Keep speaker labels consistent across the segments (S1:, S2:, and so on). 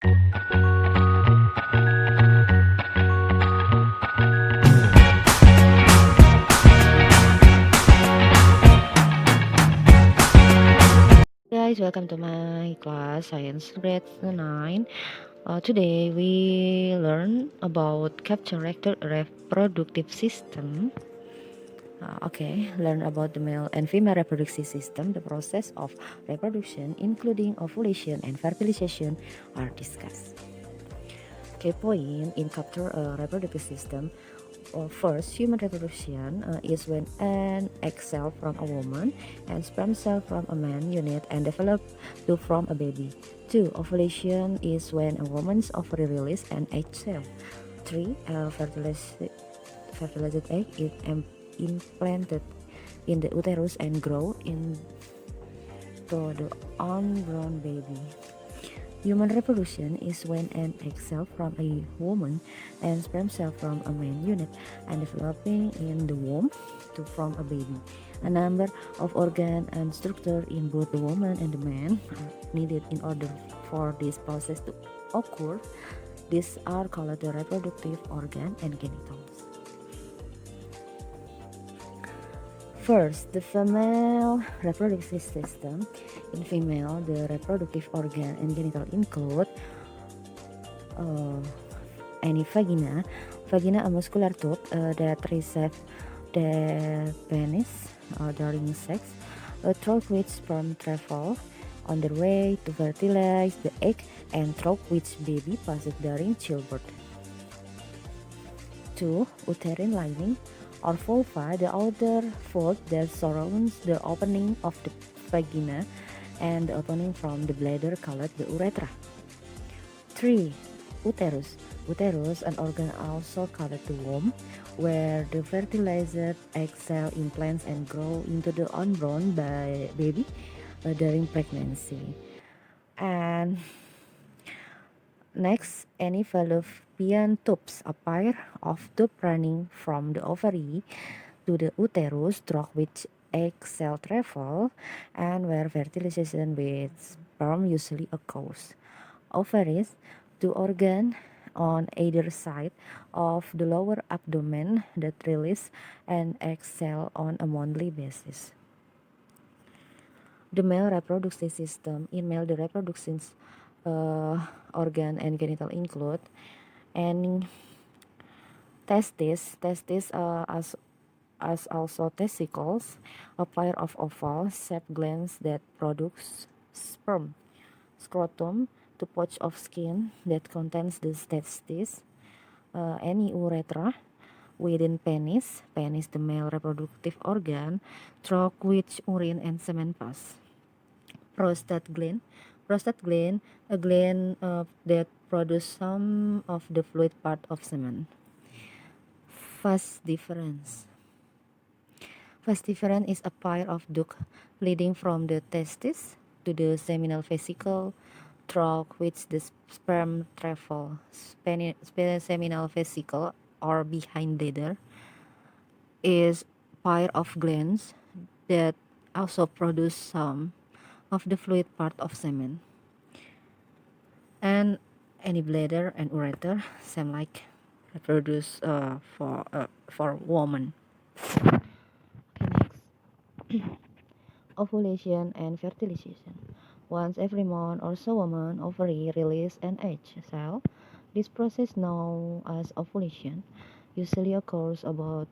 S1: Guys, welcome to my class Science Grade 9. Today we learn about capture reproductive system. Learn about the male and female reproductive system. The process of reproduction, including ovulation and fertilization, are discussed. Key point in capture a reproductive system. First, human reproduction is when an egg cell from a woman and sperm cell from a man unit and develop to form a baby. 2. Ovulation is when a woman's ovary release an egg cell. 3. Fertilized egg is implanted in the uterus and grow into the unborn baby. Human reproduction is when an egg cell from a woman and sperm cell from a man unit and developing in the womb to form a baby. A number of organs and structure in both the woman and the man are needed in order for this process to occur. These are called the reproductive organ and genitals. First, the female reproductive system. In female, the reproductive organ and genital include any vagina, a muscular tube that receives the penis during sex, through which sperm travel on their way to fertilize the egg, and through which baby passes during childbirth. 2. Uterine lining or vulva, the outer fold that surrounds the opening of the vagina and the opening from the bladder called the urethra. 3. Uterus, an organ also called the womb, where the fertilized egg cell implants and grow into the unborn baby during pregnancy. And next, any fallopian tubes, a pair of tubes running from the ovary to the uterus, through which egg cell travel and where fertilization with sperm usually occurs. Ovaries, two organs on either side of the lower abdomen that release an egg cell on a monthly basis. The male reproductive system. In male, the reproduction organ and genital include any testes as also testicles, a pair of oval shaped glands that produce sperm. Scrotum, the pouch of skin that contains the testes. Any urethra within penis, the male reproductive organ, through which urine and semen pass. Prostate gland, a gland that produces some of the fluid part of semen. Vas deferens is a pair of duct leading from the testis to the seminal vesicle, through which the sperm travel. Seminal vesicle, or behind bladder, is pair of glands that also produce some of the fluid part of semen. And any bladder and ureter, same like reproduce for woman. Next, ovulation and fertilization. Once every month or so, woman ovary release an egg cell. This process, known as ovulation, usually occurs about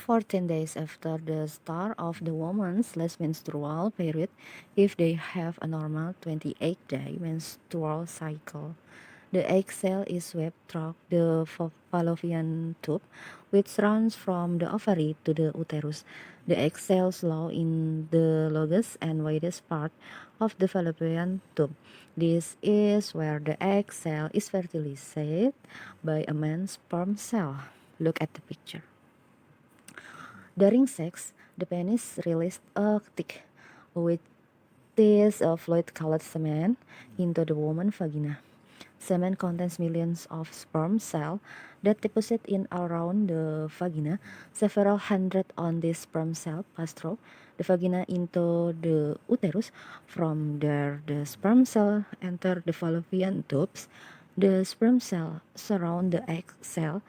S1: 14 days after the start of the woman's last menstrual period if they have a normal 28-day menstrual cycle. The egg cell is swept through the fallopian tube, which runs from the ovary to the uterus. The egg cells lie in the longest and widest part of the fallopian tube. This is where the egg cell is fertilized by a man's sperm cell. Look at the picture. During sex, the penis releases a tick, which is a fluid-colored semen, into the woman's vagina. Semen contains millions of sperm cells that deposit in around the vagina. Several hundred on these sperm cells pass through the vagina into the uterus. From there, the sperm cell enter the fallopian tubes. The sperm cell surround the egg cell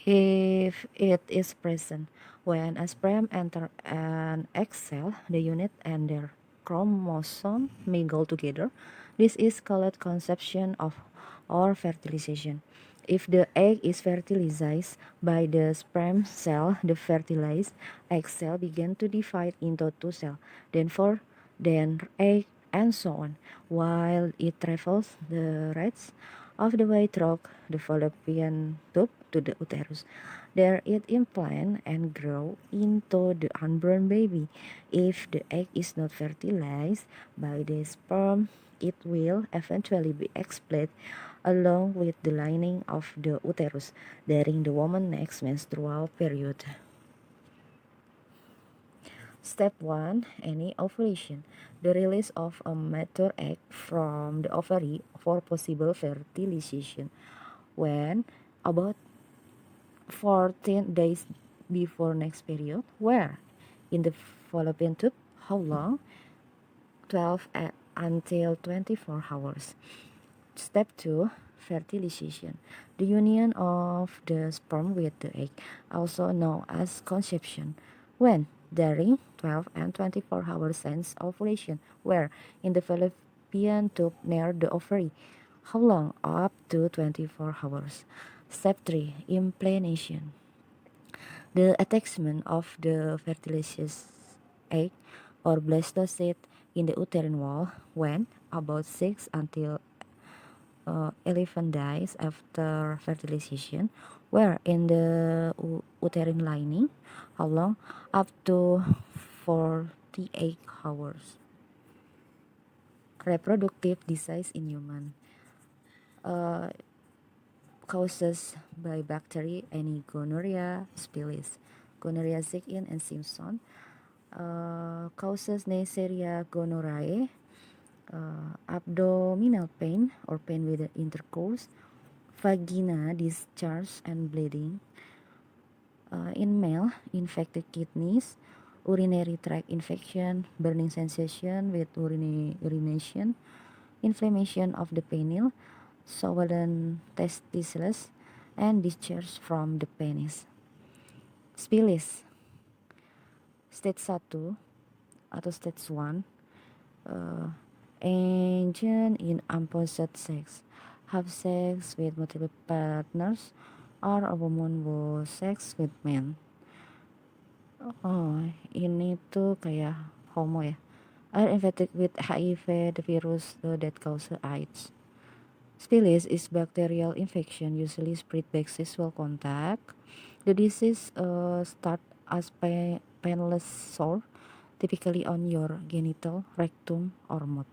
S1: if it is present. When a sperm enter an egg cell, the unit and their chromosome may go together. This is called conception of or fertilization. If the egg is fertilized by the sperm cell, the fertilized egg cell begin to divide into two cells, then four, then eight, and so on, while it travels the rest of the way through the fallopian tube to the uterus. There it implant and grow into the unborn baby. If the egg is not fertilized by the sperm, it will eventually be expelled along with the lining of the uterus during the woman's next menstrual period. Step 1. Any ovulation. The release of a mature egg from the ovary for possible fertilization. When about 14 days before next period. Where? In the fallopian tube. How long? 12 until 24 hours. Step 2. Fertilization. The union of the sperm with the egg, also known as conception. When? During 12 and 24 hours since ovulation. Where? In the fallopian tube near the ovary. How long? Up to 24 hours. Step 3. Implantation. The attachment of the fertilized egg or blastocyst in the uterine wall when about 6 until 11 days after fertilization. Where? In the uterine lining. How long? Up to 48 hours. Reproductive disease in human. Causes by bacteria, any gonorrhea, spillis, gonorrhea Zickin and Simpson. Causes Neisseria gonorrhoeae, abdominal pain or pain with the intercourse, vagina discharge and bleeding. In male, infected kidneys, urinary tract infection, burning sensation with urination, inflammation of the penile, swollen testicles, and discharge from the penis. Spillis, stage 1 atau stage 1, engage in opposite sex, have sex with multiple partners, or a woman who sex with men. Oh, ini tuh kayak homo ya. Are infected with HIV, the virus that causes AIDS. Spillis is bacterial infection, usually spread by sexual contact. The disease start as painless sore, typically on your genital, rectum, or mouth.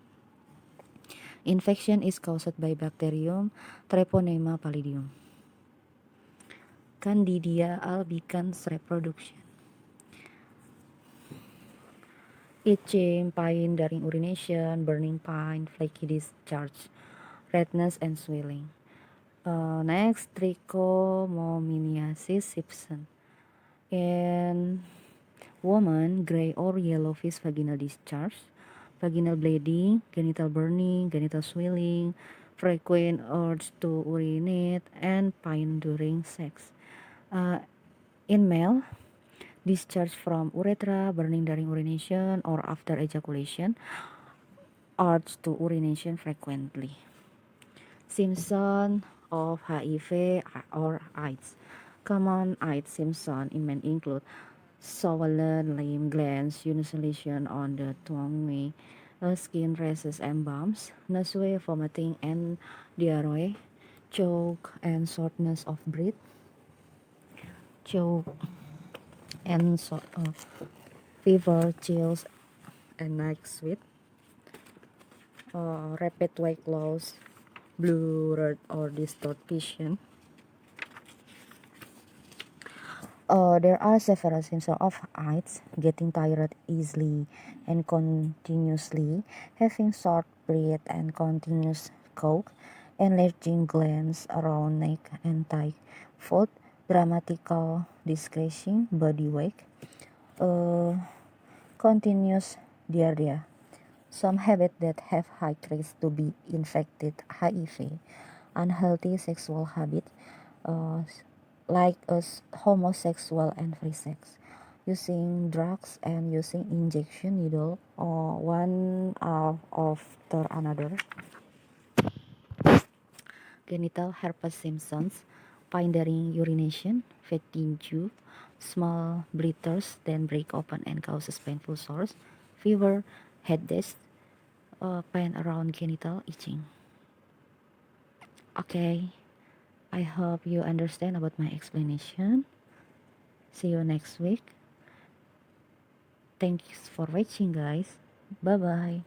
S1: Infection is caused by bacterium Treponema pallidum. Candida albicans reproduction. Itching, pain during urination, burning pain, flaky discharge, redness and swelling. Next, trichomoniasis Simpson. In woman, gray or yellowish vaginal discharge, vaginal bleeding, genital burning, genital swelling, frequent urge to urinate, and pain during sex. In male, discharge from urethra, burning during urination or after ejaculation, urge to urination frequently. Symptoms of HIV or AIDS. Common AIDS symptoms in men include swollen lymph glands, urination on the tongue, skin rashes and bumps, nausea, vomiting, and diarrhea, choke and shortness of breath, fever, chills, and night sweat, rapid weight loss, blurred or distorted vision. There are several symptoms of AIDS: getting tired easily and continuously, having short breath and continuous cough, enlarging glands around neck and thigh, foot, dramatical decreasing body weight, continuous diarrhea. Some habits that have high risk to be infected HIV, unhealthy sexual habits, uh, like homosexual and free sex, using drugs and using injection needle or one after another, genital herpes simplex, pindering urination, fatigue, small blisters then break open and causes painful sores, fever, headache, pain around genital, itching. Okay, I hope you understand about my explanation. See you next week. Thanks for watching, guys. Bye bye.